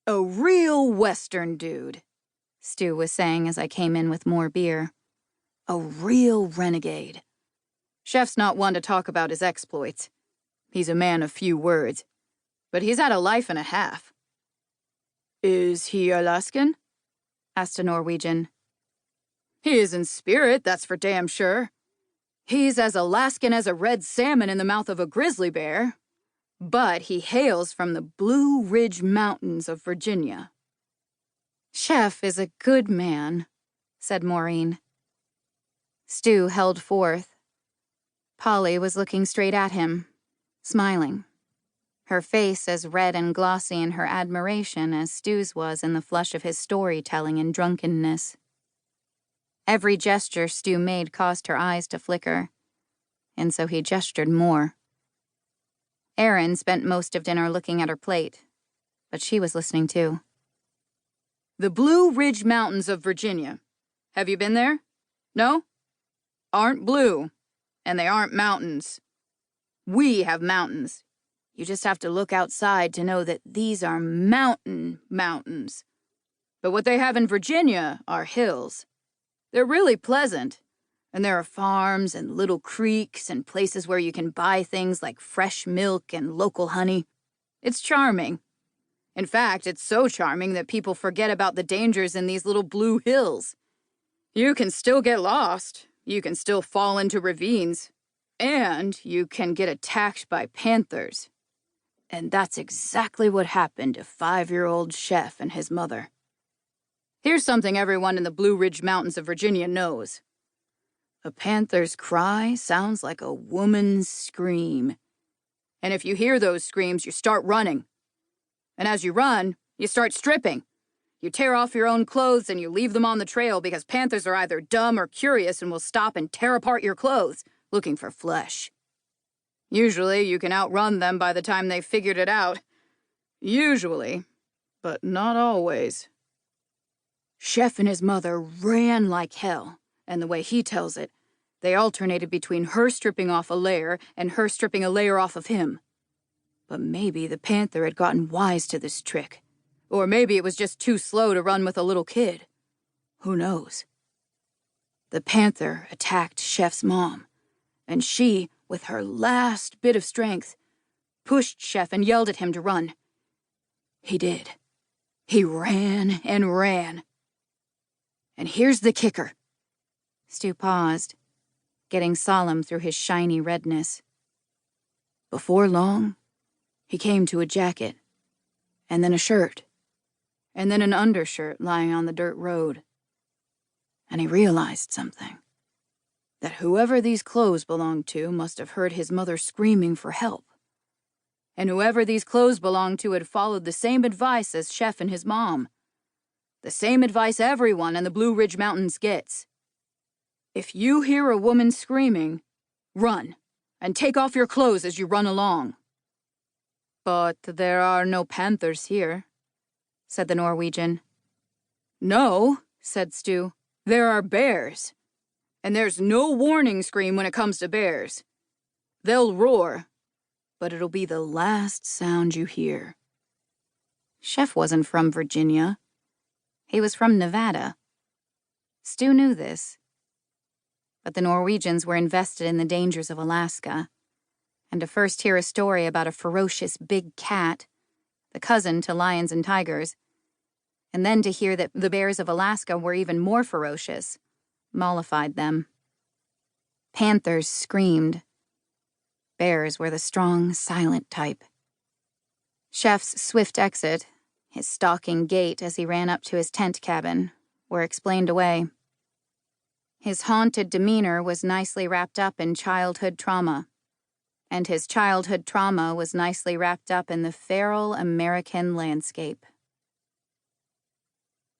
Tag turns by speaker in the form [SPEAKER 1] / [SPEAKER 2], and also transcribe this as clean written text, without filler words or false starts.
[SPEAKER 1] A real Western dude, Stu was saying as I came in with more beer. A real renegade. Chef's not one to talk about his exploits. He's a man of few words. But he's had a life and a half. Is he Alaskan? Asked a Norwegian. He is in spirit, that's for damn sure. He's as Alaskan as a red salmon in the mouth of a grizzly bear. But he hails from the Blue Ridge Mountains of Virginia. Chef is a good man, said Maureen. Stu held forth. Polly was looking straight at him, smiling. Her face as red and glossy in her admiration as Stu's was in the flush of his storytelling and drunkenness. Every gesture Stu made caused her eyes to flicker, and so he gestured more. Erin spent most of dinner looking at her plate, but she was listening too. The Blue Ridge Mountains of Virginia. Have you been there? No? Aren't blue, and they aren't mountains. We have mountains. You just have to look outside to know that these are mountains. But what they have in Virginia are hills. They're really pleasant. And there are farms and little creeks and places where you can buy things like fresh milk and local honey. It's charming. In fact, it's so charming that people forget about the dangers in these little blue hills. You can still get lost. You can still fall into ravines. And you can get attacked by panthers. And that's exactly what happened to 5-year-old Chef and his mother. Here's something everyone in the Blue Ridge Mountains of Virginia knows. A panther's cry sounds like a woman's scream. And if you hear those screams, you start running. And as you run, you start stripping. You tear off your own clothes and you leave them on the trail because panthers are either dumb or curious and will stop and tear apart your clothes, looking for flesh. Usually, you can outrun them by the time they've figured it out. Usually, but not always. Chef and his mother ran like hell. And the way he tells it, they alternated between her stripping off a layer and her stripping a layer off of him. But maybe the panther had gotten wise to this trick. Or maybe it was just too slow to run with a little kid. Who knows? The panther attacked Chef's mom, and she, with her last bit of strength, pushed Chef and yelled at him to run. He did. He ran and ran. And here's the kicker. Stu paused, getting solemn through his shiny redness. Before long, he came to a jacket, and then a shirt, and then an undershirt lying on the dirt road. And he realized something. That whoever these clothes belonged to must have heard his mother screaming for help. And whoever these clothes belonged to had followed the same advice as Chef and his mom. The same advice everyone in the Blue Ridge Mountains gets. If you hear a woman screaming, run, and take off your clothes as you run along. But there are no panthers here, said the Norwegian. No, said Stu, there are bears. And there's no warning scream when it comes to bears. They'll roar, but it'll be the last sound you hear. Chef wasn't from Virginia. He was from Nevada. Stu knew this. But the Norwegians were invested in the dangers of Alaska, and to first hear a story about a ferocious big cat, the cousin to lions and tigers, and then to hear that the bears of Alaska were even more ferocious, mollified them. Panthers screamed. Bears were the strong, silent type. Chef's swift exit, his stalking gait as he ran up to his tent cabin, were explained away. His haunted demeanor was nicely wrapped up in childhood trauma, and his childhood trauma was nicely wrapped up in the feral American landscape.